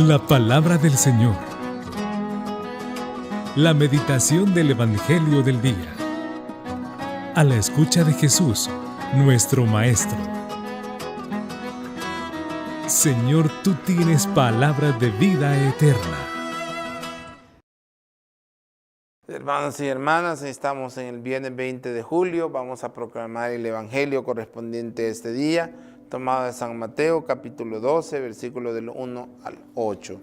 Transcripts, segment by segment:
La palabra del Señor. La meditación del Evangelio del día. A la escucha de Jesús, nuestro Maestro. Señor, tú tienes palabras de vida eterna. Hermanos y hermanas, estamos en el viernes 20 de julio. Vamos a proclamar el Evangelio correspondiente a este día, tomado de San Mateo, capítulo 12, versículos del 1 al 8.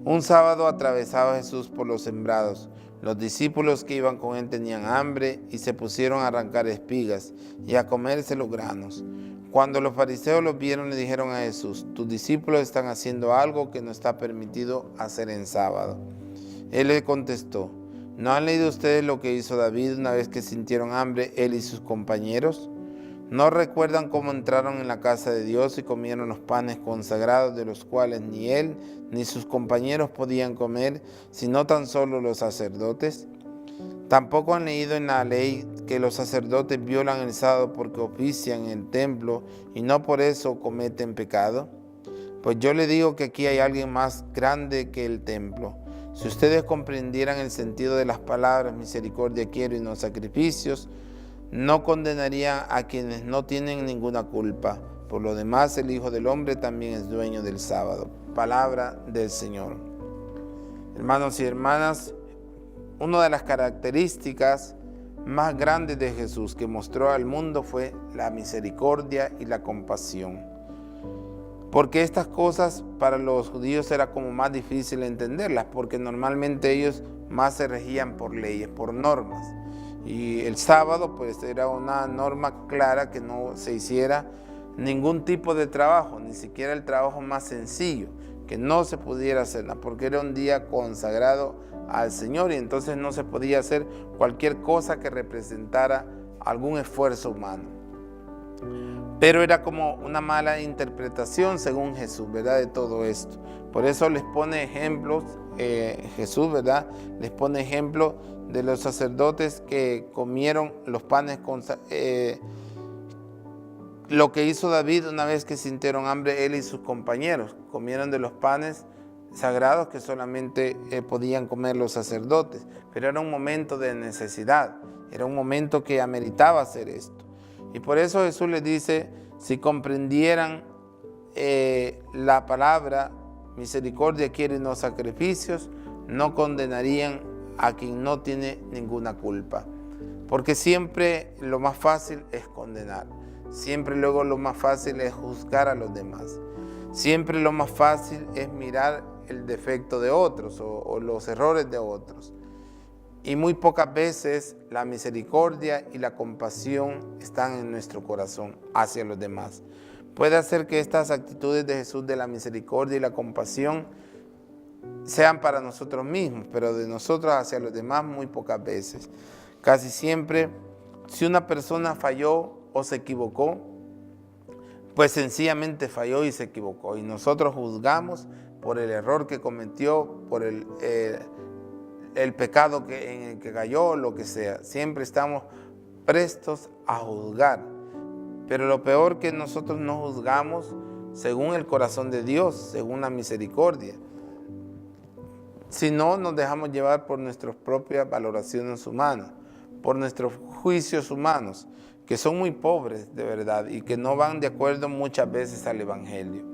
Un sábado atravesaba Jesús por los sembrados. Los discípulos que iban con él tenían hambre y se pusieron a arrancar espigas y a comerse los granos. Cuando los fariseos los vieron, le dijeron a Jesús: tus discípulos están haciendo algo que no está permitido hacer en sábado. Él le contestó: ¿no han leído ustedes lo que hizo David una vez que sintieron hambre, él y sus compañeros? ¿No recuerdan cómo entraron en la casa de Dios y comieron los panes consagrados, de los cuales ni él ni sus compañeros podían comer, sino tan solo los sacerdotes? ¿Tampoco han leído en la ley que los sacerdotes violan el sábado porque ofician en el templo y no por eso cometen pecado? Pues yo le digo que aquí hay alguien más grande que el templo. Si ustedes comprendieran el sentido de las palabras misericordia quiero y no sacrificios, no condenarían a quienes no tienen ninguna culpa. Por lo demás, el Hijo del Hombre también es dueño del sábado. Palabra del Señor. Hermanos y hermanas, una de las características más grandes de Jesús que mostró al mundo fue la misericordia y la compasión. Porque estas cosas para los judíos era como más difícil entenderlas, porque normalmente ellos más se regían por leyes, por normas. Y el sábado pues era una norma clara que no se hiciera ningún tipo de trabajo, ni siquiera el trabajo más sencillo, que no se pudiera hacer nada, porque era un día consagrado al Señor y entonces no se podía hacer cualquier cosa que representara algún esfuerzo humano. Pero era como una mala interpretación según Jesús, ¿verdad? De todo esto. Por eso les pone ejemplos, Jesús, ¿verdad? Les pone ejemplos de los sacerdotes que comieron los panes lo que hizo David una vez que sintieron hambre, él y sus compañeros. Comieron de los panes sagrados que solamente podían comer los sacerdotes. Pero era un momento de necesidad, era un momento que ameritaba hacer esto. Y por eso Jesús les dice, si comprendieran la palabra, misericordia quiere y no sacrificios, no condenarían a quien no tiene ninguna culpa. Porque siempre lo más fácil es condenar. Siempre luego lo más fácil es juzgar a los demás. Siempre lo más fácil es mirar el defecto de otros o los errores de otros. Y muy pocas veces la misericordia y la compasión están en nuestro corazón hacia los demás. Puede hacer que estas actitudes de Jesús de la misericordia y la compasión sean para nosotros mismos, pero de nosotros hacia los demás muy pocas veces. Casi siempre, si una persona falló o se equivocó, pues sencillamente falló y se equivocó. Y nosotros juzgamos por el error que cometió, por el pecado en el que cayó, lo que sea. Siempre estamos prestos a juzgar. Pero lo peor que nosotros no juzgamos según el corazón de Dios, según la misericordia. Si no, nos dejamos llevar por nuestras propias valoraciones humanas, por nuestros juicios humanos, que son muy pobres de verdad y que no van de acuerdo muchas veces al Evangelio.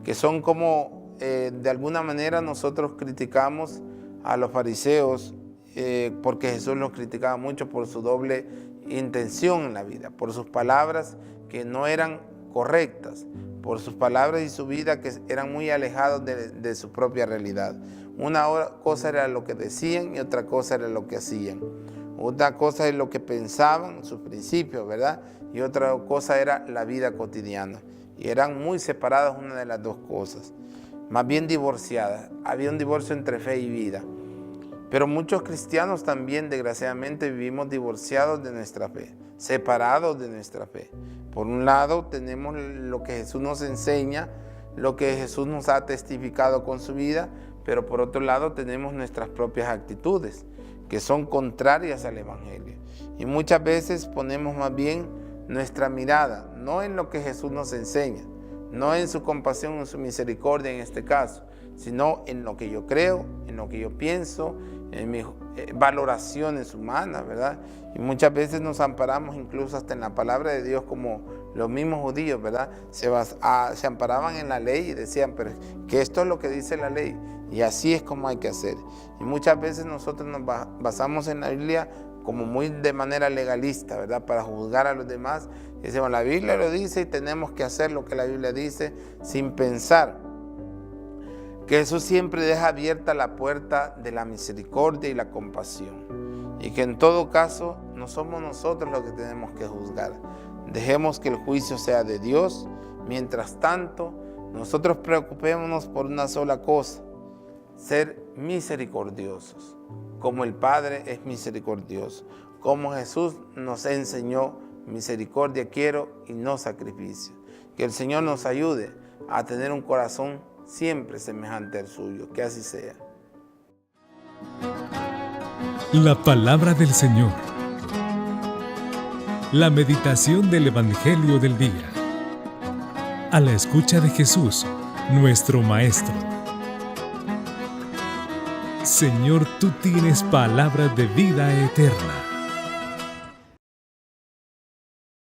Que son como, de alguna manera nosotros criticamos a los fariseos, porque Jesús los criticaba mucho por su doble intención en la vida, por sus palabras que no eran correctas, por sus palabras y su vida que eran muy alejados de su propia realidad. Una cosa era lo que decían y otra cosa era lo que hacían. Otra cosa es lo que pensaban, sus principios, ¿verdad? Y otra cosa era la vida cotidiana. Y eran muy separadas una de las dos cosas. Más bien divorciadas. Había un divorcio entre fe y vida. Pero muchos cristianos también, desgraciadamente, vivimos divorciados de nuestra fe, separados de nuestra fe. Por un lado, tenemos lo que Jesús nos enseña, lo que Jesús nos ha testificado con su vida, pero por otro lado tenemos nuestras propias actitudes, que son contrarias al Evangelio. Y muchas veces ponemos más bien nuestra mirada, no en lo que Jesús nos enseña, no en su compasión o su misericordia en este caso, sino en lo que yo creo, en lo que yo pienso, en mis valoraciones humanas, ¿verdad? Y muchas veces nos amparamos incluso hasta en la palabra de Dios, como los mismos judíos, ¿verdad? Se amparaban en la ley y decían, pero que esto es lo que dice la ley, y así es como hay que hacer. Y muchas veces nosotros nos basamos en la Biblia como muy de manera legalista, ¿verdad? Para juzgar a los demás. Y decimos, la Biblia lo dice y tenemos que hacer lo que la Biblia dice, sin pensar que eso siempre deja abierta la puerta de la misericordia y la compasión. Y que en todo caso no somos nosotros los que tenemos que juzgar. Dejemos que el juicio sea de Dios. Mientras tanto, nosotros preocupémonos por una sola cosa: ser misericordiosos, como el Padre es misericordioso, como Jesús nos enseñó: misericordia quiero y no sacrificio. Que el Señor nos ayude a tener un corazón siempre semejante al suyo, que así sea. La palabra del Señor. La meditación del Evangelio del día. A la escucha de Jesús, nuestro Maestro. Señor, tú tienes palabras de vida eterna.